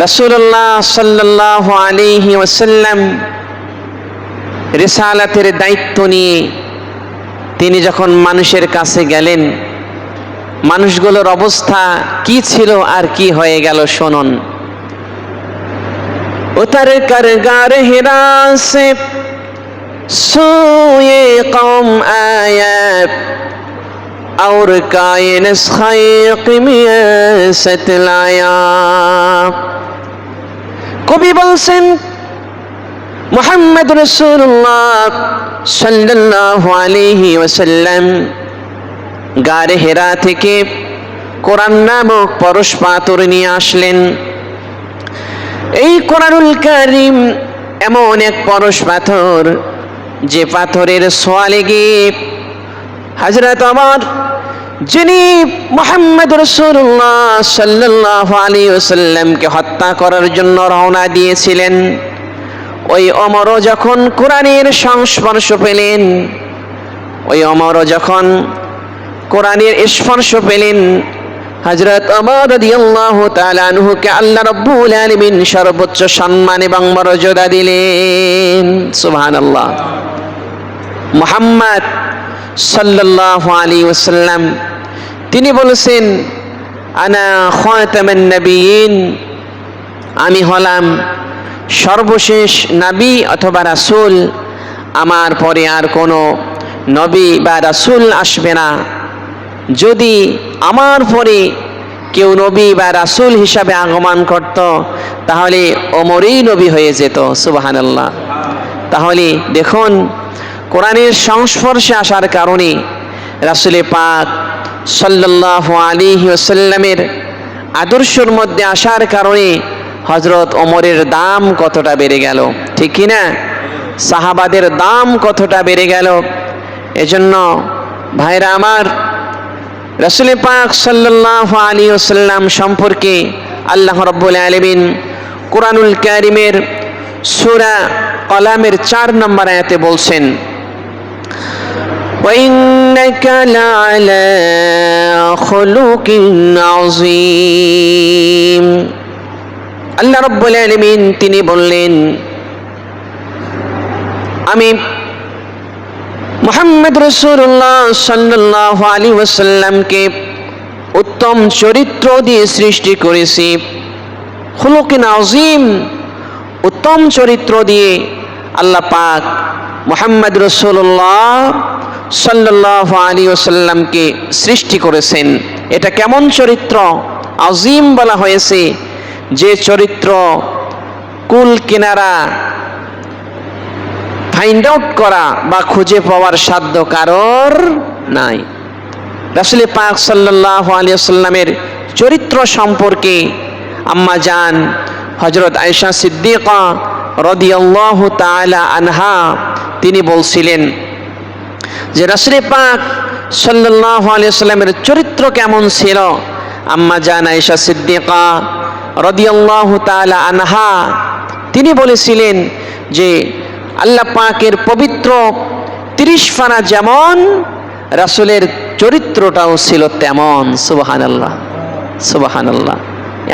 রাসূলুল্লাহ সাল্লাল্লাহু আলাইহি ওয়াসাল্লাম রিসালাতের দায়িত্ব নিয়ে তিনি যখন মানুষের কাছে গেলেন, মানুষগুলোর অবস্থা কি ছিল আর কি হয়ে গেল শুনুন। उतर कर गार हिरा से सोए कौम आया और कायनस खैक में सतलाया। कवि বলছেন মুহাম্মদ রাসূলুল্লাহ সাল্লাল্লাহু আলাইহি ওয়াসাল্লাম গারে হেরা থেকে কোরআন নামক পরশ পাথর নিয়ে আসলেন। এই কোরআনুল কারীম এমন এক পরশ পাথর, যে পাথরের ছোঁয়া লেগে হযরত ওমর, যিনি মুহাম্মদ রাসূলুল্লাহ সাল্লাল্লাহু আলাইহি ওয়াসাল্লামকে হত্যা করার জন্য রওনা দিয়েছিলেন, ওই ওমরও যখন কোরআনের সংস্পর্শ পেলেন, ওই ওমরও যখন কোরআনের স্পর্শ পেলেন, হযরত ওমর রাদিয়াল্লাহু তাআলা আনহুকে আল্লাহ রাব্বুল আলামিন সর্বোচ্চ সম্মান এবং মর্যাদা দিলেন। সুবহানাল্লাহ। মুহাম্মদ সাল্লাল্লাহু আলাইহি ওয়াসাল্লাম তিনি বলেছেন, আনা খাতামান নবিয়্যিন, আমি হলাম সর্বশেষ নবী অথবা রাসূল, আমার পরে আর কোনো নবী বা রাসূল আসবে না। যদি আমার পরে কেউ নবী বা রাসূল হিসাবে আগমন করত, তাহলে ওমরই নবী হয়ে যেত। সুবহানাল্লাহ। তাহলে দেখুন, কোরআনের সংস্পর্শে আসার কারণে, রাসূলে পাক সাল্লাল্লাহু আলাইহি ওয়াসাল্লামের আদর্শের মধ্যে আসার কারণে হযরত ওমরের দাম কতটা বেড়ে গেল, ঠিক কি না? সাহাবাদের দাম কতটা বেড়ে গেল। এজন্য ভাইরা আমার, রাসূলে পাক সাল্লাল্লাহু আলাইহি ওয়াসাল্লাম সম্পর্কে আল্লাহ রাব্বুল আলামিন কোরআনুল কারীমের সূরা কলামের 4 নম্বর আয়াতে বলছেন, ওয়া ইন্নাকা লাআলা খুলুকিন আযীম। আল্লাহ রাব্বুল আলামিন তিনি বললেন, আমি মুহাম্মদ রাসূলুল্লাহ সাল্লাল্লাহু আলাইহি ওয়াসাল্লামকে উত্তম চরিত্র দিয়ে সৃষ্টি করেছি। খুলুকিন আযীম, উত্তম চরিত্র দিয়ে আল্লাহ পাক মুহাম্মদ রাসূলুল্লাহ সাল্লাল্লাহু আলাইহি ওয়াসাল্লামকে সৃষ্টি করেছেন। এটা কেমন চরিত্র? আযীম বলা হয়েছে, যে চরিত্র কুল কিনারা ফাইন্ড আউট করা বা খুঁজে পাওয়ার সাধ্য কারোর নাই। রাসূল পাক সাল্লাল্লাহু আলাইহি ওয়াসাল্লামের চরিত্র সম্পর্কে আম্মা জান হযরত আয়েশা সিদ্দিকা রাদিয়াল্লাহু তাআলা আনহা তিনি বলছিলেন যে রাসূল পাক সাল্লাল্লাহু আলাইহি ওয়াসাল্লামের চরিত্র কেমন ছিল। আম্মা জান আয়েশা সিদ্দিকা রাদিয়াল্লাহু তাআলা আনহা তিনি বলেছিলেন যে আল্লাহ পাকের পবিত্র 30 পারা যেমন, রাসূলের চরিত্রটাও ছিল তেমন। সুবহানাল্লাহ, সুবহানাল্লাহ।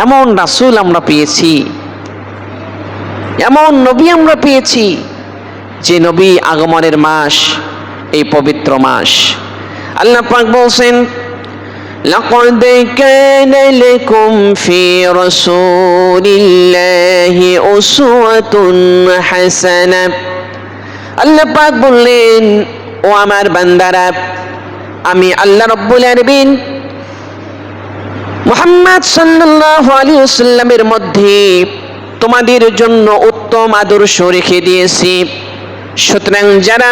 এমন রাসূল আমরা পেয়েছি, এমন নবী আমরা পেয়েছি, যে নবী আগমনের মাস এই পবিত্র মাস। আল্লাহ পাক বলছেন, لقد كان لكم في رسول الله أسوة حسنة। আল্লাহ পাক বললেন, ও আমার বান্দারা, আমি আল্লাহ রাব্বুল আলামিন মুহাম্মদ সাল্লাল্লাহু আলাইহি ওয়াসাল্লামের মধ্যে তোমাদের জন্য উত্তম আদর্শ রেখে দিয়েছি। সুতরাং যারা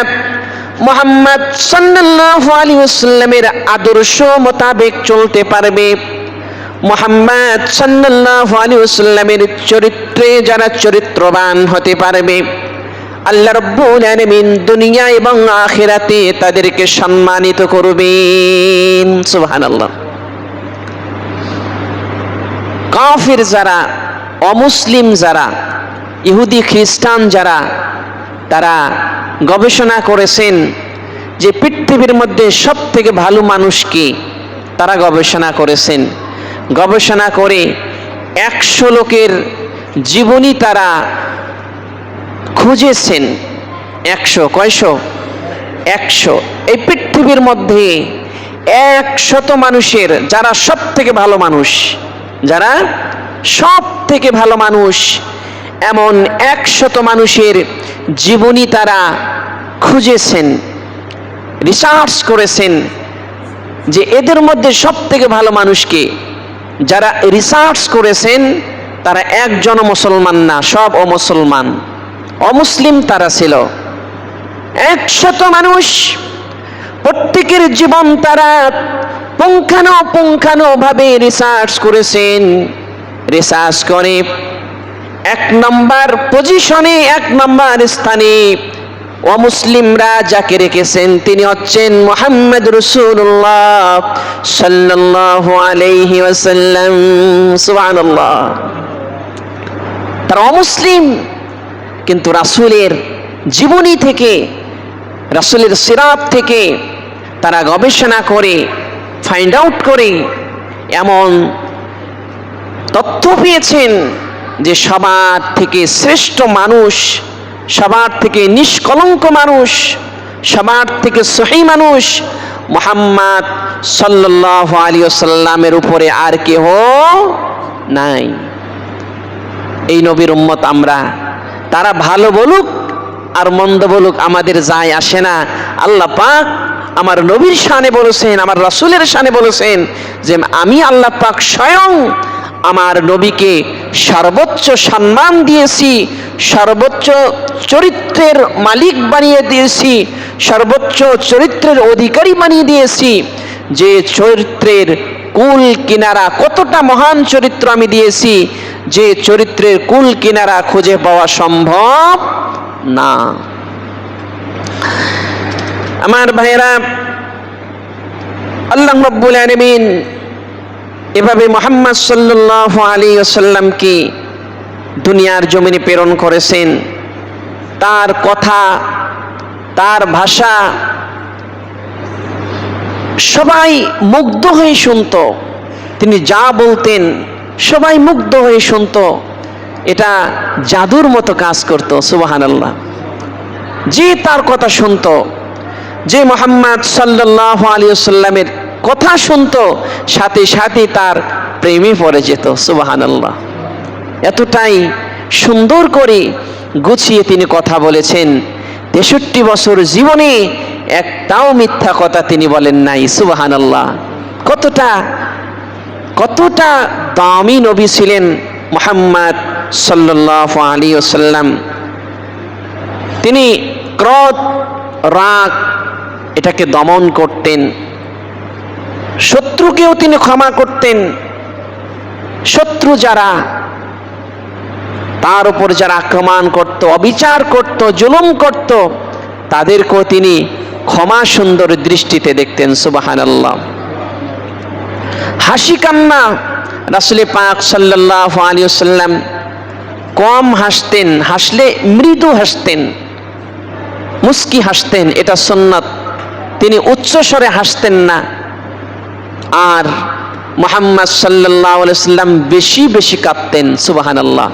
মুহাম্মদ সাল্লাল্লাহু আলাইহি ওয়াসাল্লামের আদর্শ মোতাবেক চলতে পারবে, মুহাম্মদ সাল্লাল্লাহু আলাইহি ওয়াসাল্লামের চরিত্রে যারা চরিত্রবান হতে পারবে, আল্লাহ রাব্বুল আলামিন দুনিয়া এবং আখিরাতে তাদেরকে সম্মানিত করবেন। সুবহানাল্লাহ। কাফির যারা, অমুসলিম যারা, ইহুদি খ্রিস্টান যারা, তারা গবেষণা করেছেন যে পৃথিবীর মধ্যে সবথেকে ভালো মানুষ কে। তারা গবেষণা করেছেন, গবেষণা করে 100 লোকের জীবনী তারা খুঁজেছেন। 100 কয়শো? 100। এই পৃথিবীর মধ্যে 100 মানুষের যারা সব থেকে ভালো মানুষ, যারা সব থেকে ভালো মানুষ, এমন 100 মানুষের জীবনী তারা খুঁজেছেন, রিসার্চ করেছেন যে এদের মধ্যে সব থেকে ভালো মানুষকে। যারা রিসার্চ করেছেন তারা একজনও মুসলমান না, সব অমুসলমান, অমুসলিম তারা ছিল। 100 মানুষ, প্রত্যেকের জীবন তারা পুঙ্খানুপুঙ্খানুভাবে রিসার্চ করেছেন। রিসার্চ করে 1 নম্বর পজিশনে, 1 নম্বর স্থানে অমুসলিমরা যাকে রেখেছেন তিনি হচ্ছেন মুহাম্মদ রাসূলুল্লাহ সাল্লাল্লাহু আলাইহি ওয়াসাল্লাম। সুবহানাল্লাহ। তারা অমুসলিম, কিন্তু রাসূলের জীবনী থেকে, রাসূলের সিরাত থেকে তারা গবেষণা করে ফাইন্ড আউট করে এমন তথ্য পেয়েছেন যে সবার থেকে শ্রেষ্ঠ মানুষ, সবার থেকে নিষ্কলঙ্ক মানুষ, সবার থেকে সহি মানুষ মুহাম্মদ সাল্লাল্লাহু আলাইহি ওয়াসাল্লামের উপরে আর কেহ নাই। এই নবীর উম্মত আমরা। তারা ভালো বলুক আর মন্দ বলুক আমাদের যায় আসে না। আল্লাহ পাক আমার নবীর শানে বলেছেন, আমার রাসূলের শানে বলেছেন যে আমি আল্লাহ পাক স্বয়ং আমার নবীকে সর্বোচ্চ সম্মান দিয়েছি, সর্বোচ্চ চরিত্রের মালিক বানিয়ে দিয়েছি, সর্বোচ্চ চরিত্রের অধিকারী বানিয়ে দিয়েছি। যে চরিত্রের কুল কিনারা, কতটা মহান চরিত্র আমি দিয়েছি, যে চরিত্রের কুল কিনারা খুঁজে পাওয়া সম্ভব না। আমার ভাইরা, আল্লাহ রাব্বুল আলামিন এভাবে মুহাম্মদ সাল্লাল্লাহু আলাইহি ওয়াসাল্লামকে দুনিয়ার জমিনে প্রেরণ করেছেন। তার কথা, তার ভাষা সবাই মুগ্ধ হয়ে শুনত। তিনি যা বলতেন সবাই মুগ্ধ হয়ে শুনত। এটা জাদুর মতো কাজ করত। সুবহানাল্লাহ। যে তার কথা শুনত, যে মুহাম্মদ সাল্লাল্লাহু আলাইহি ওয়াসাল্লামের কথা শুনতো, সাথে সাথে তার প্রেমে পড়ে যেত। সুবহানাল্লাহ। এতটাই সুন্দর করে গুছিয়ে তিনি কথা বলেছেন। 63 বছর জীবনে একটাও মিথ্যা কথা তিনি বলেন নাই। সুবহানাল্লাহ। কতটা দামি নবী ছিলেন মুহাম্মদ সাল্লাল্লাহু আলাইহি ওয়াসাল্লাম। তিনি ক্রোধ, রাগ এটাকে দমন করতেন। শত্রুকেও তিনি ক্ষমা করতেন। শত্রু যারা, তার উপর যারা আক্রমণ করত, অবিচার করত, জুলুম করত, তাদেরকেও তিনি ক্ষমা সুন্দর দৃষ্টিতে দেখতেন। সুবহানাল্লাহ। হাসি কান্না রাসূল পাক সাল্লাল্লাহু আলাইহি ওয়াসাল্লাম কম হাসতেন, হাসলে মৃদু হাসতেন, মুস্কি হাসতেন, এটা সুন্নাত। তিনি উচ্চ স্বরে হাসতেন না। আর মুহাম্মদ সাল্লাল্লাহু আলাইহি ওয়াসাল্লাম বেশি বেশি কাঁদতেন। সুবহানাল্লাহ।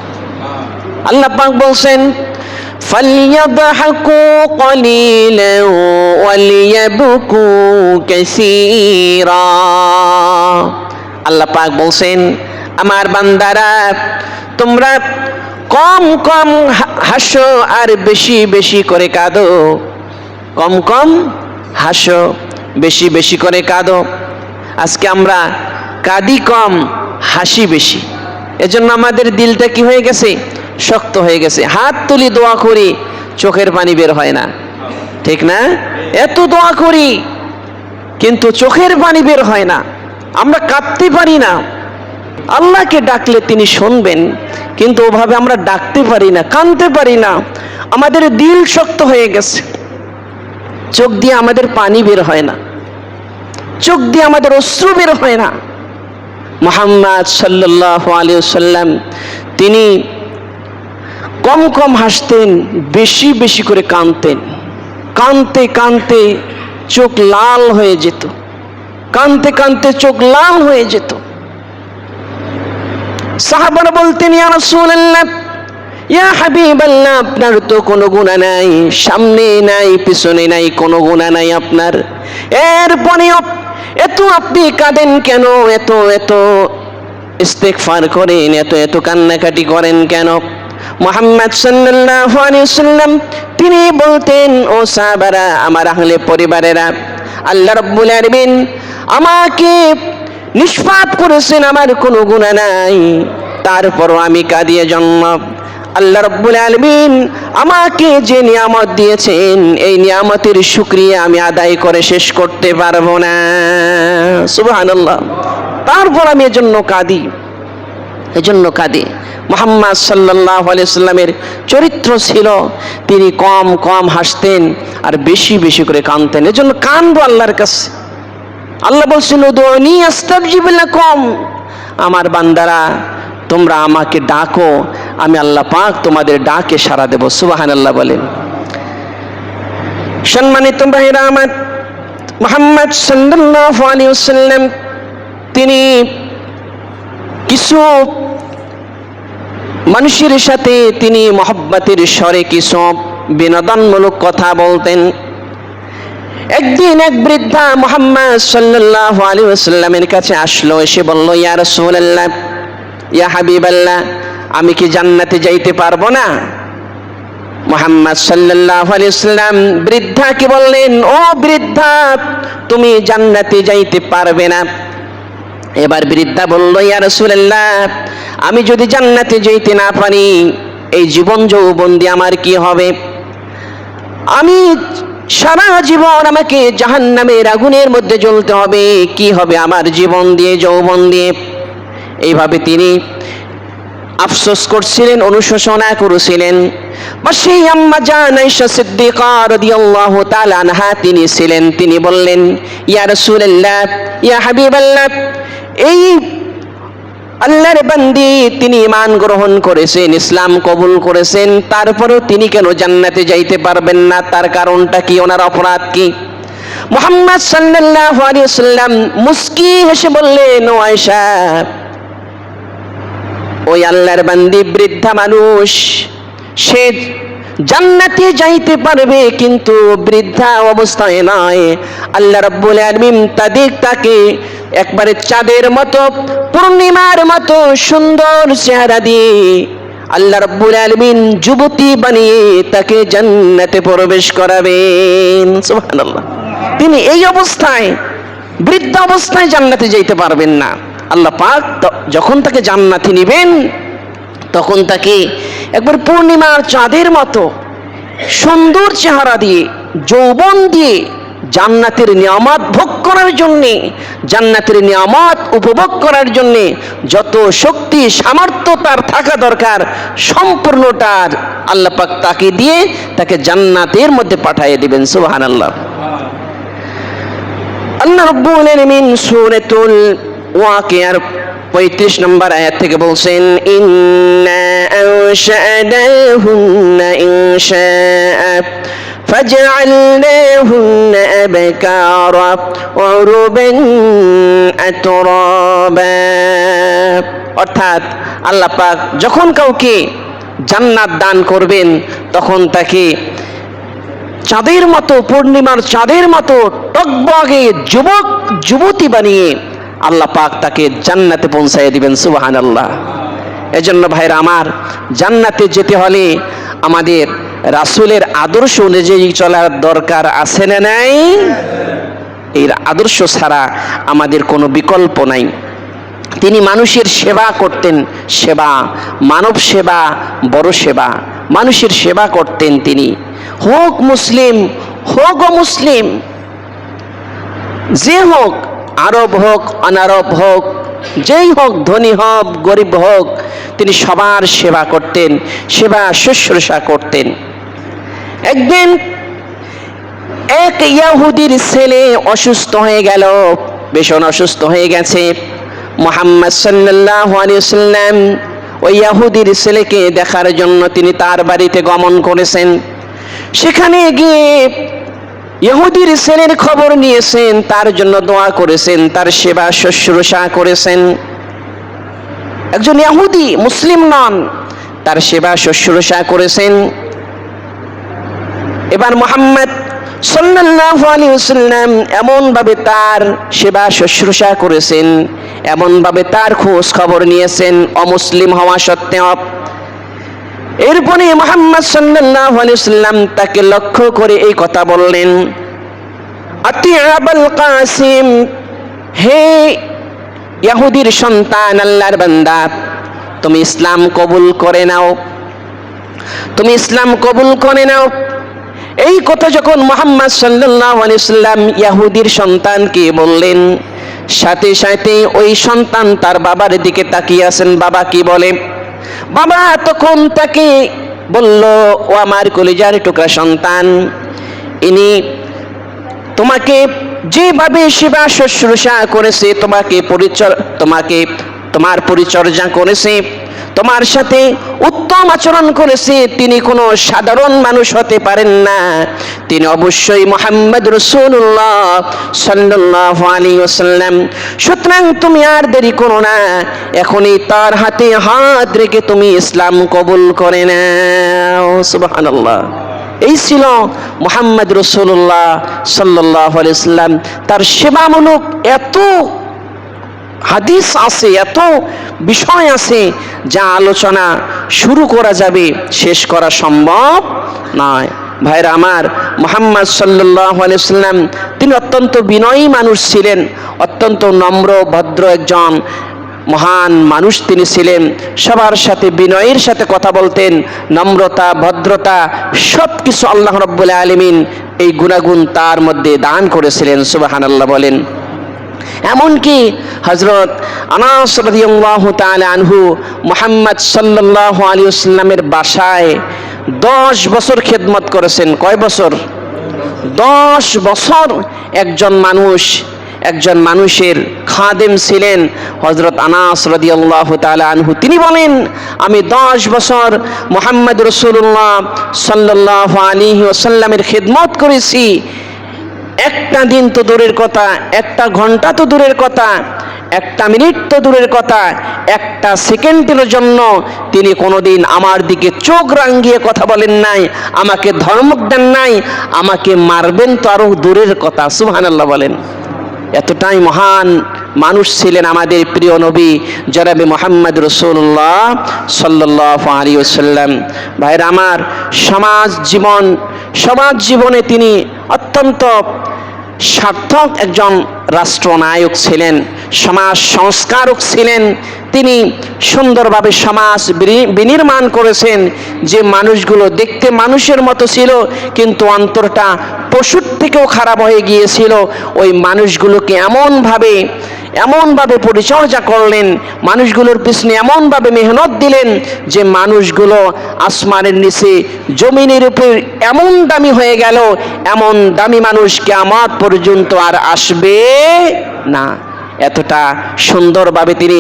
আল্লাহ পাক বলছেন ফালইয়াদহাকু কলিলান ওয়ালিয়াবকু কাসীরা। আল্লাহ পাক বলছেন আমার বান্দারা তোমরা কম কম হাসো আর বেশি বেশি করে কাঁদো। কম কম হাসো, বেশি বেশি করে কাঁদো। আজকে আমরা কাঁদি কম, হাসি বেশি। এজন্য আমাদের দিলটা কি হয়ে গেছে? শক্ত হয়ে গেছে। হাত তুলি দোয়া করি, চোখের পানি বের হয় না, ঠিক না? এত দোয়া করি কিন্তু চোখের পানি বের হয় না। আমরা কাঁদতে পারি না। আল্লাহকে ডাকলে তিনি শুনবেন, কিন্তু ওভাবে আমরা ডাকতে পারি না, কাঁদতে পারি না। আমাদের দিল শক্ত হয়ে গেছে। চোখ দিয়ে আমাদের পানি বের হয় না, চোখ দিয়ে আমাদের অশ্রু বের হয় না। মুহাম্মদ সাল্লাল্লাহু আলাইহি ওয়াসাল্লাম তিনি কম কম হাসতেন, বেশি বেশি করে কাঁদতেন। কাঁদতে কাঁদতে চোখ লাল হয়ে যেত, কাঁদতে কাঁদতে চোখ লাল হয়ে যেত। সাহাবারা বলতেন, ইয়া রাসূলুল্লাহ, ইয়া হাবিবাল্লাহ, আপনার তো কোনো গুনাহ নাই, সামনে নাই পিছনে নাই, কোনো গুনাহ নাই আপনার, এরপরেও এত আপনি কাঁদেন কেন, এত এত ইস্তেগফার করেন, এত এত কান্নাকাটি করেন কেন? মুহাম্মদ সাল্লাল্লাহু আলাইহি ওয়াসাল্লাম তিনি বলতেন, ও সাহাবারা, আমার আহলে পরিবারেরা, আল্লাহ রাব্বুল আলামিন আমাকে নিষ্পাপ করেছেন, আমার কোনো গুনাহ নাই, তারপরও আমি কাঁদিয়ে জন্ম। আল্লাহ রাব্বুল আলামিন আমাকে যে নিয়ামত দিয়েছেন, এই নিয়ামতের শুকরিয়া আমি আদায় করে শেষ করতে পারবো না। সুবহানাল্লাহ। তারপর আমি এজন্য কাঁদি, এজন্য কাঁদি। মুহাম্মদ সাল্লাল্লাহু আলাইহি সাল্লামের চরিত্র ছিল, তিনি কম কম হাসতেন আর বেশি বেশি করে কাঁদতেন। এজন্য কাঁদবো আল্লাহর কাছে। আল্লাহ বলছেন, উদুনি আস্তাবজিব লাকুম, আমার বান্দারা তোমরা আমাকে ডাকো, আমি আল্লাহ পাক তোমাদের ডাকে সাড়া দেব। সুবহানাল্লাহ বলেন। সম্মানিত ভাইরা আমার, মুহাম্মদ সাল্লাল্লাহু আলাইহি ওয়াসাল্লাম তিনি কিছু মানুষের সাথে তিনি মহব্বতের স্বরে কিছু বিনোদনমূলক কথা বলতেন। একদিন এক বৃদ্ধা মুহাম্মদ সাল্লাল্লাহু আলাইহি ওয়াসাল্লামের কাছে আসলো, এসে বলল, ইয়া রাসূলুল্লাহ, ইয়া হাবিবাল্লাহ, আমি কি জান্নাতে যাইতে পারবো না? মুহাম্মদ সাল্লাল্লাহু আলাইহি ওয়াসাল্লাম বৃদ্ধাকে বললেন, ও বৃদ্ধা, তুমি জান্নাতে যাইতে পারবে না। এবার বৃদ্ধা বলল, ইয়া রাসূলুল্লাহ, আমি যদি জান্নাতে যাইতে না পারি, এই জীবন যৌবন দিয়ে আমার কি হবে? আমি সারা জীবন আমাকে জাহান্নামের আগুনের মধ্যে জ্বলতে হবে, কি হবে আমার জীবন দিয়ে, যৌবন দিয়ে? এইভাবে তিনি আফসোস করছিলেন, অনুশোচনা করেছিলেন। সেই আম্মা জান আয়েশা সিদ্দিকা রাদিয়াল্লাহু তাআলা আনহা তিনি ছিলেন, তিনি বললেন, ইয়া রাসূলুল্লাহ, ইয়া হাবিবাল্লাহ, এই আল্লাহর বান্দি তিনি ঈমান গ্রহণ করেছেন, ইসলাম কবুল করেছেন, তারপরেও তিনি কেন জান্নাতে যাইতে পারবেন না? তার কারণটা কি? ওনার অপরাধ কি? মুহাম্মদ সাল্লাল্লাহু আলাইহি ওয়াসাল্লাম মুস্কি হেসে বললেন, ও আয়েশা, ওই আল্লাহর বান্দি বৃদ্ধা মানুষ, সে জান্নাতে যাইতে পারবে, কিন্তু বৃদ্ধা অবস্থায় নয়। আল্লাহ রাব্বুল আলামিন তাকে একবারে চাঁদের মতো, পূর্ণিমার মতো সুন্দর চেহারা দিয়ে আল্লাহ রাব্বুল আলামিন যুবতী বানিয়ে তাকে জান্নাতে প্রবেশ করাবেন। সুবহানাল্লাহ। তিনি এই অবস্থায়, বৃদ্ধ অবস্থায় জান্নাতে যাইতে পারবেন না। আল্লাহ পাক যখন তাকে জান্নাতে নেবেন, তখন তাকে একবার পূর্ণিমার চাঁদের মতো সুন্দর চেহারা দিয়ে, যৌবন দিয়ে জান্নাতের নিয়ামত ভোগ করার জন্যে, জান্নাতের নিয়ামত উপভোগ করার জন্যে যত শক্তি সামর্থ্য তার থাকা দরকার, সম্পূর্ণটা আল্লাহ পাক তাকে দিয়ে তাকে জান্নাতের মধ্যে পাঠিয়ে দিবেন। সুবহানাল্লাহ। আল্লাহ রাব্বুল আলামিন সূরাতুল ওয়াকিয়ার 35 নম্বর আয়াত থেকে বলছেন, ইন্না আনশা'নাহুন্না ইনশা'a ফাজআলনাহুন্না আবকারা উরুবান আতরাবা। অর্থাৎ আল্লাহ পাক যখন কাউকে জান্নাত দান করবেন, তখন তাকে চাঁদের মতো, পূর্ণিমার চাঁদের মতো টকবগে যুবক যুবতী বানিয়ে আল্লাহ পাক তাকে জান্নাতে পৌঁছায় দিবেন। সুবহানাল্লাহ। এজন্য ভাইরা আমার, জান্নাতে যেতে হলে আমাদের রাসূলের আদর্শ অনুযায়ী চলার দরকার আছে না নাই? এই আদর্শ ছাড়া আমাদের কোনো বিকল্প নাই। তিনি মানুষের সেবা করতেন, সেবা, মানব সেবা বড় সেবা, মানুষের সেবা করতেন তিনি। হোক মুসলিম, হোক অমুসলিম, যে হোক, আরব হোক অনারব হোক, যেই হোক, ধনী হোক গরিব হোক, তিনি সবার সেবা করতেন, সেবা শুশ্রূষা করতেন। একদিন এক ইহুদির ছেলে অসুস্থ হয়ে গেল, ভীষণ অসুস্থ হয়ে গেছে। মুহাম্মদ সাল্লাল্লাহু আলাইহি ওয়াসাল্লাম ওই ইহুদির ছেলেকে দেখার জন্য তিনি তার বাড়িতে গমন করেছেন। সেখানে গিয়ে ইহুদির ছেলের খবর নিয়েছেন, তার জন্য দোয়া করেছেন, তার সেবা শুশ্রূষা করেছেন। একজন ইহুদি, মুসলিম নন, তার সেবা শুশ্রূষা করেছেন। এবার মুহাম্মদ সাল্লাল্লাহু আলাইহি ওয়াসাল্লাম এমন ভাবে তার সেবা শুশ্রূষা করেছেন, এমন ভাবে তার খোঁজ খবর নিয়েছেন অমুসলিম হওয়া সত্ত্বেও। এরপরে মুহাম্মদ সাল্লাল্লাহু আলাইহি ওয়াসাল্লাম তাকে লক্ষ্য করে এই কথা বললেন, আতি আবুল কাসিম, হে ইহুদির সন্তান, আল্লাহর বান্দা, তুমি ইসলাম কবুল করে নাও, তুমি ইসলাম কবুল করে নাও। এই কথা যখন মুহাম্মদ সাল্লাল্লাহু আলাইহি ওয়াসাল্লাম ইহুদির সন্তানকে বললেন, সাথে সাথে ওই সন্তান তার বাবার দিকে তাকিয়ে আছেন, বাবা কি বলে। বাবা তখন তাকে বলল, ও আমার কলিজার টুকরা সন্তান, ইনি তোমাকে যেভাবে সেবা শুশ্রূষা করেছে, তোমার পরিচর্যা করেছে, তোমার সাথে উত্তম আচরণ করেছে, তিনি কোনো সাধারণ মানুষ হতে পারেন না, তিনি অবশ্যই মুহাম্মদ রাসূলুল্লাহ সাল্লাল্লাহু আলাইহি ওয়াসাল্লাম। সুতরাং তুমি আর দেরি করো না, এখনই তার হাতে হাত রেখে তুমি ইসলাম কবুল করে নাও। সুবহানাল্লাহ। এই ছিল মুহাম্মদ রাসূলুল্লাহ সাল্লাল্লাহু আলাইহি ওয়াসাল্লাম। তার সেবামূলক এত হাদিস আছে, এত বিষয় আছে, যা আলোচনা শুরু করা যাবে, শেষ করা সম্ভব নয়। ভাইরা আমার, মুহাম্মদ সাল্লাল্লাহু আলাইহি ওয়াসাল্লাম তিনি অত্যন্ত বিনয়ী মানুষ ছিলেন, অত্যন্ত নম্র ভদ্র একজন মহান মানুষ তিনি ছিলেন। সবার সাথে বিনয়ের সাথে কথা বলতেন, নম্রতা, ভদ্রতা, সব কিছু আল্লাহ রাব্বুল আলামিন এই গুণাগুণ তার মধ্যে দান করেছিলেন। সুবহানাল্লাহ বলেন। এমনকি হযরত আনাস রাদিয়াল্লাহু তাআলা আনহু মুহাম্মদ সাল্লাল্লাহু আলাইহি ওয়াসাল্লামের বাসায় 10 বছর খেদমত করেছেন। কয় বছর? 10 বছর একজন মানুষের খাদেম ছিলেন হযরত আনাস রাদিয়াল্লাহু তাআলা আনহু। তিনি বলেন, আমি 10 বছর মুহাম্মদ রাসূলুল্লাহ সাল্লাল্লাহু আলাইহি ওয়াসাল্লামের খেদমত করেছি। একটা দিন তো দূরের কথা, একটা ঘন্টা তো দূরের কথা, একটা মিনিট তো দূরের কথা, একটা সেকেন্ডের জন্য তিনি কোনোদিন আমার দিকে চোখ রাঙিয়ে কথা বলেন নাই, আমাকে ধমক দেন নাই, আমাকে মারবেন তো আরো দূরের কথা। সুবহানাল্লাহ বলেন। এতটাই মহান মানুষ ছিলেন আমাদের প্রিয় নবী জনাবে মুহাম্মদ রাসূলুল্লাহ সাল্লাল্লাহু আলাইহি ওয়াসাল্লাম। ভাইরা আমার, সমাজ জীবনে তিনি অত্যন্ত সার্থক একজন রাষ্ট্রনায়ক ছিলেন, সমাজ সংস্কারক ছিলেন। তিনি সুন্দরভাবে সমাজ বিনির্মাণ করেছেন, যে মানুষগুলো দেখতে মানুষের মতো ছিল কিন্তু অন্তরটা পশুর থেকেও খারাপ হয়ে গিয়েছিল, ওই মানুষগুলোকে এমনভাবে পরিচর্যা করলেন, মানুষগুলোর পিছনে এমনভাবে মেহনত দিলেন যে মানুষগুলো আসমানের নিচে জমিনের উপর এমন দামি হয়ে গেল, এমন দামি মানুষ কিয়ামত পর্যন্ত আর আসবে না। এতটা সুন্দরভাবে তিনি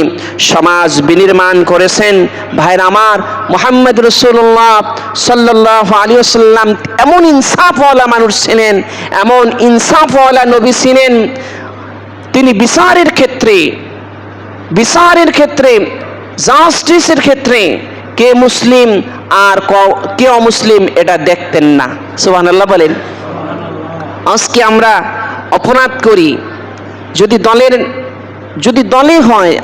সমাজ বিনির্মাণ করেছেন। ভাইরা আমার, মুহাম্মদ রাসূলুল্লাহ সাল্লাল্লাহু আলাইহি ওয়াসাল্লাম এমন ইনসাফওয়ালা মানুষ ছিলেন, এমন ইনসাফওয়ালা নবী ছিলেন। তিনি বিচারের ক্ষেত্রে জাস্টিসের ক্ষেত্রে কে মুসলিম আর কে অমুসলিম এটা দেখতেন না। সুবহানাল্লাহ বলেন। আজকে আমরা অপরাধ করি, যদি দলে হয়,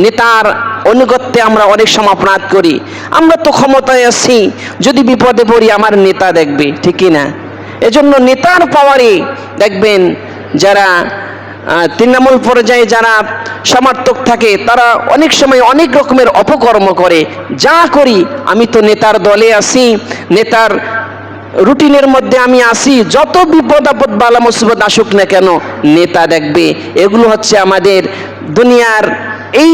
নেতার অনুগত্যে আমরা অনেক সময় অপরাধ করি। আমরা তো ক্ষমতায় আছি, যদি বিপদে পড়ি আমার নেতা দেখবে, ঠিক কি না? এজন্য নেতার পাওয়ারে দেখবেন যারা তৃণমূল পর্যায়ে যারা সমর্থক থাকে, তারা অনেক সময় অনেক রকমের অপকর্ম করে। যা করি, আমি তো নেতার দলে আছি, নেতার রুটিনের মধ্যে আমি আসি, যত বিপদ আপদ বালা মুসিবত আসুক না কেন নেতা দেখবে। এগুলো হচ্ছে আমাদের দুনিয়ার এই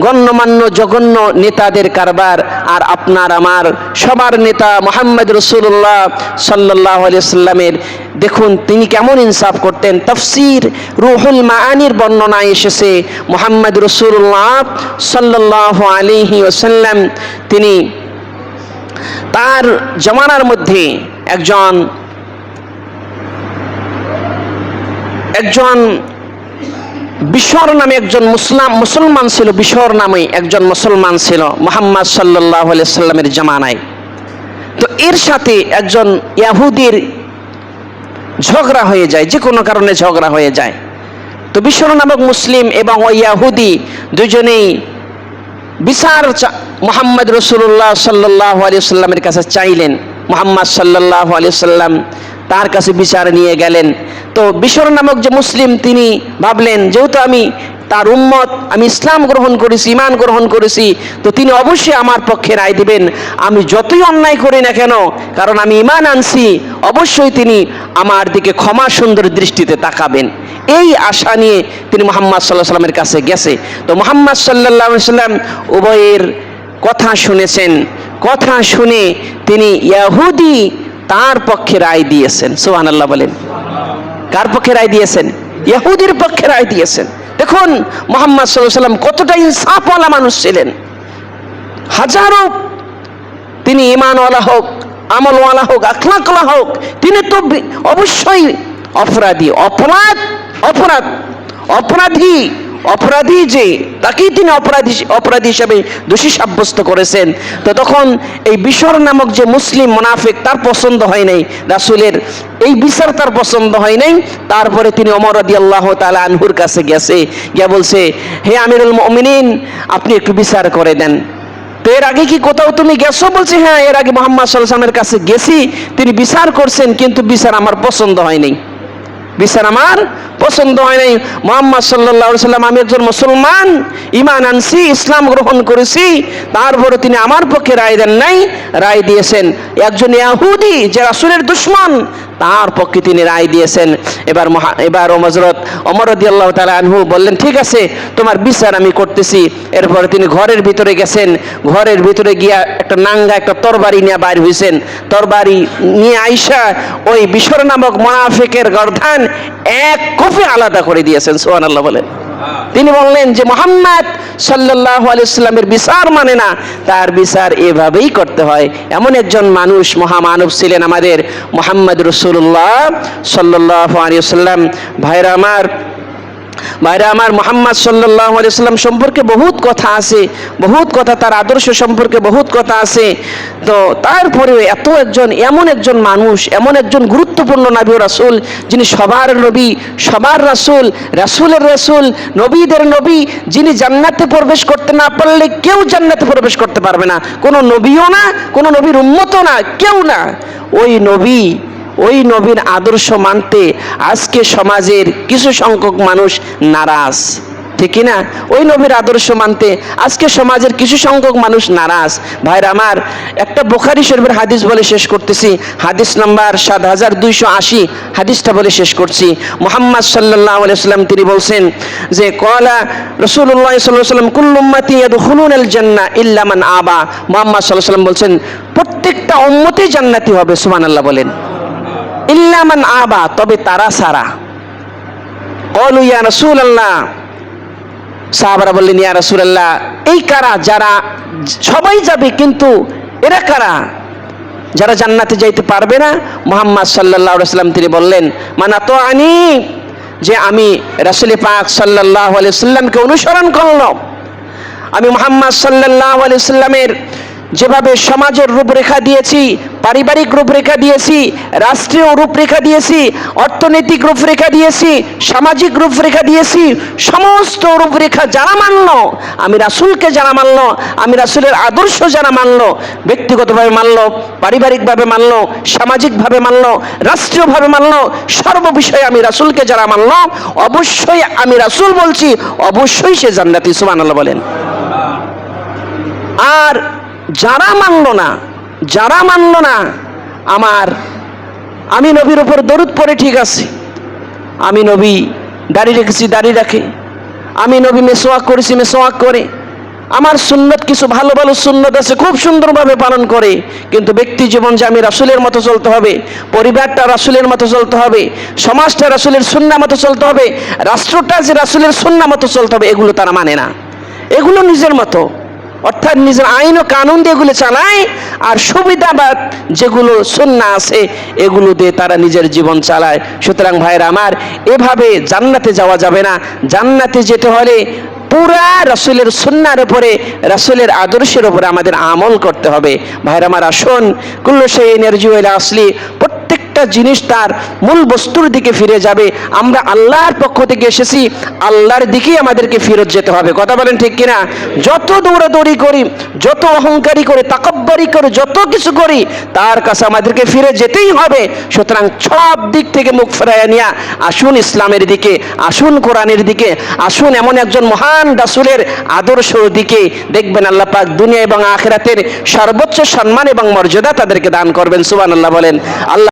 গণ্যমান্য জঘন্য নেতাদের কারবার। আর আপনার আমার সবার নেতা মুহাম্মদ রাসূলুল্লাহ সাল্লাল্লাহু আলাইহি ওয়াসাল্লামের দেখুন তিনি কেমন ইনসাফ করতেন। তাফসীর রুহুল মাআনির বর্ণনায় এসেছে, মুহাম্মদ রাসূলুল্লাহ সাল্লাল্লাহু আলাইহি ওয়াসাল্লাম তিনি তার জামানার মধ্যে একজন বিশর নামে একজন মুসলমান ছিল, বিশর নামে একজন মুসলমান ছিল মুহাম্মদ সাল্লাল্লাহু আলাইহি সাল্লামের জামানায়। তো এর সাথে একজন ইহুদির ঝগড়া হয়ে যায়, যে কোনো কারণে ঝগড়া হয়ে যায়। তো বিশর নামক মুসলিম এবং ওই ইহুদি দুজনেই বিচার মুহাম্মদ রাসূলুল্লাহ সাল্লাল্লাহু আলাইহি সাল্লামের কাছে চাইলেন। মুহাম্মদ সাল্লাল্লাহু আলাইহি সাল্লাম তার কাছে বিচার নিয়ে গেলেন। তো বিশর নামক যে মুসলিম তিনি ভাবলেন, যেহেতু আমি তার উম্মত, আমি ইসলাম গ্রহণ করেছি, ঈমান গ্রহণ করেছি, তো তিনি অবশ্যই আমার পক্ষে রায় দিবেন। আমি যতই অন্যায় করি না কেন, কারণ আমি ঈমান আনছি, অবশ্যই তিনি আমার দিকে ক্ষমা সুন্দর দৃষ্টিতে তাকাবেন। এই আশা নিয়ে তিনি মুহাম্মদ সাল্লাল্লাহু আলাইহি সাল্লামের কাছে গেছে। তো মুহাম্মদ সাল্লাল্লাহু আলাইহি সাল্লাম উভয়ের কথা শুনেছেন। কথা শুনে তিনি ইহুদি তার পক্ষে রায় দিয়েছেন। সুবহানাল্লাহ বলেন। কার পক্ষে রায় দিয়েছেন? ইহুদির পক্ষে রায় দিয়েছেন। দেখুন মুহাম্মদ সাল্লাল্লাহু আলাইহি সাল্লাম কতটা ইনসাফওয়ালা মানুষ ছিলেন। হাজারো তিনি ঈমানওয়ালা হোক, আমলওয়ালা হোক, আখলাকওয়ালা হোক, তিনি তো অবশ্যই অপরাধী, অপরাধী যে তাকেই তিনি অপরাধী হিসেবে দোষী সাব্যস্ত করেছেন। তো তখন এই বিশর নামক যে মুসলিম মুনাফিক, তার পছন্দ হয় নাই রাসূলের এই বিচার, তার পছন্দ হয় নাই। তারপরে তিনি ওমর রাদিয়াল্লাহু তাআলা আনহুর কাছে গিয়ে বলছে, হে আমিরুল মুমিনিন, আপনি একটু বিচার করে দেন। তো এর আগে কি কোথাও তুমি গেছো? বলছে, হ্যাঁ, এর আগে মুহাম্মদ সাল্লাল্লাহু আলাইহি ওয়াসাল্লামের কাছে গেছি, তিনি বিচার করছেন, কিন্তু বিচার আমার পছন্দ হয় নাই, বিচার আমার পছন্দ হয় নাই। মুহাম্মদ সাল্লাল্লাহু আলাইহি ওয়াসাল্লাম, আমি একজন মুসলমান, ঈমান আনছি, ইসলাম গ্রহণ করেছি, তারপরে তিনি আমার পক্ষে রায় দেন নাই, রায় দিয়েছেন একজন ইহুদি যে রাসূলের দুশমন, তার পক্ষে তিনি রায় দিয়েছেন। এবার হযরত ওমর রাদিয়াল্লাহু তাআলা আনহু বললেন, ঠিক আছে, তোমার বিচার আমি করতেছি। এরপরে তিনি ঘরের ভিতরে গেছেন। ঘরের ভিতরে গিয়া একটা নাঙ্গা একটা তরবারি নিয়ে বাইর হইছেন। তরবারি নিয়ে আইসা ওই বিশর নামক মুনাফিকের গর্দান এক কোপে আলাদা করে দিয়েছেন। সুবহানাল্লাহ বলেন। তিনি বললেন যে মুহাম্মদ সাল্লাল্লাহু আলাইহি সাল্লামের বিচার মানে না, তার বিচার এভাবেই করতে হয়। এমন একজন মানুষ, মহামানব ছিলেন আমাদের মুহাম্মদ রাসূলুল্লাহ সাল্লাল্লাহু আলাইহি সাল্লাম। ভাইরা আমার মুহাম্মদ সাল্লাল্লাহু আলাইহি সাল্লাম সম্পর্কে বহুত কথা আছে, বহুত কথা, তার আদর্শ সম্পর্কে বহুত কথা আছে। তো তারপরে এমন একজন মানুষ, এমন একজন গুরুত্বপূর্ণ নবী ও রাসূল, যিনি সবার নবী, সবার রাসূল, রাসূলের রাসূল, নবীদের নবী, যিনি জান্নাতে প্রবেশ করতে না পারলে কেউ জান্নাতে প্রবেশ করতে পারবে না, কোনো নবীও না, কোনো নবীর উম্মতও না, কেউ না। ওই নবীর আদর্শ মানতে আজকে সমাজের কিছু সংখ্যক মানুষ নারাজ, ঠিক না? ওই নবীর আদর্শ মানতে আজকে সমাজের কিছু সংখ্যক মানুষ নারাজ। ভাইরা আমার, একটা বুখারী শরীফের হাদিস বলে শেষ করতেছি, হাদিস নাম্বার 7280, হাদিসটা বলে শেষ করছি। মুহাম্মদ সাল্লাল্লাহু আলাইহি সাল্লাম তিনি বলছেন যে, ক্বালা রাসূলুল্লাহ সাল্লাল্লাহু আলাইহি সাল্লাম, কুল্লু উম্মতি ইয়াদখুলুনাল জান্নাহ ইল্লা মান আবা। মুহাম্মদ সাল্লাল্লাহু আলাইহি সাল্লাম বলছেন, প্রত্যেকটা উম্মতই জান্নাতি হবে। সুবহানাল্লাহ বলেন। ইল্লা মান আবা, তবে তারা ছাড়া। ক্বালু ইয়া রাসূলুল্লাহ, সাহাবারা বললেন, ইয়া রাসূলুল্লাহ, এই কারা? যারা সবাই যাবে, কিন্তু এরা কারা যারা জান্নাতে যাইতে পারবে না? মুহাম্মদ সাল্লাল্লাহু আলাইহি সাল্লাম তিনি বললেন, মান আতাআনি, যে আমি রাসূল পাক সাল্লাল্লাহু আলাইহি সাল্লামকে অনুসরণ করলাম, আমি মুহাম্মদ সাল্লাল্লাহু আলাইহি সাল্লামের যেভাবে সমাজের রূপরেখা দিয়েছি, পারিবারিক রূপরেখা দিয়েছি, রাষ্ট্রীয় রূপরেখা দিয়েছি, অর্থনৈতিক রূপরেখা দিয়েছি, সামাজিক রূপরেখা দিয়েছি, সমস্ত রূপরেখা যারা মানল, আমি রাসূলকে যারা মানল, আমি রাসূলের আদর্শ যারা মানল, ব্যক্তিগতভাবে মানল, পারিবারিকভাবে মানল, সামাজিকভাবে মানল, রাষ্ট্রীয়ভাবে মানল, সর্ববিষয়ে আমি রাসূলকে যারা মানল, অবশ্যই আমি রাসূল বলছি, অবশ্যই সে জান্নাতি। সুবহানাল্লাহ বলেন। আর যারা মানল না, আমি নবীর উপর দরুদ পড়ে, ঠিক আছে, আমি নবী দাড়ি রেখেছি, দাড়ি রাখে, আমি নবী মেসওয়াক করেছি, মেসওয়াক করে, আমার সুন্নত কিছু ভালো ভালো সুন্নত আছে, খুব সুন্দরভাবে পালন করে, কিন্তু ব্যক্তি জীবন যে আমি রাসূলের মতো চলতে হবে, পরিবারটা রাসূলের মতো চলতে হবে, সমাজটা রাসূলের সুন্নাহ মতো চলতে হবে, রাষ্ট্রটা যে রাসূলের সুন্নাহ মতো চলতে হবে, এগুলো তারা মানে না। এগুলো নিজের মতো, অর্থাৎ নিজের আইন ও কানুন দিয়ে এগুলো চালায়, আর সুবিধাবাদ যেগুলো সুন্নাহ আছে এগুলো দিয়ে তারা নিজের জীবন চালায়। সুতরাং ভাইরা আমার, এভাবে জান্নাতে যাওয়া যাবে না। জান্নাতে যেতে হলে পুরা রাসূলের সুন্নাহর উপরে, রাসূলের আদর্শের উপরে আমাদের আমল করতে হবে। ভাইরা আমার, আসুন, কুল্লু শাইইন ইয়ারজিউ ইলা আসলি, প্রত্যেকটা জিনিস তার মূল বস্তুর দিকে ফিরে যাবে। আমরা আল্লাহর পক্ষ থেকে এসেছি, আল্লাহর দিকেই আমাদেরকে ফেরত যেতে হবে। কথা বলেন ঠিক কিনা? যত দৌড়াদৌড়ি করি, যত অহংকারী করে, তাকাব্বুরি করে, যত কিছু করি, তার কাছে আমাদেরকে ফিরে যেতেই হবে। সুতরাং সব দিক থেকে মুখ ফেরাইয়া নিয়া আসুন ইসলামের দিকে, আসুন কোরআনের দিকে, আসুন এমন একজন মহান রাসূলের আদর্শের দিকে। দেখবেন আল্লাহ পাক দুনিয়া এবং আখিরাতের সর্বোচ্চ সম্মান এবং মর্যাদা তাদেরকে দান করবেন। সুবহানাল্লাহ বলেন। আল্লাহ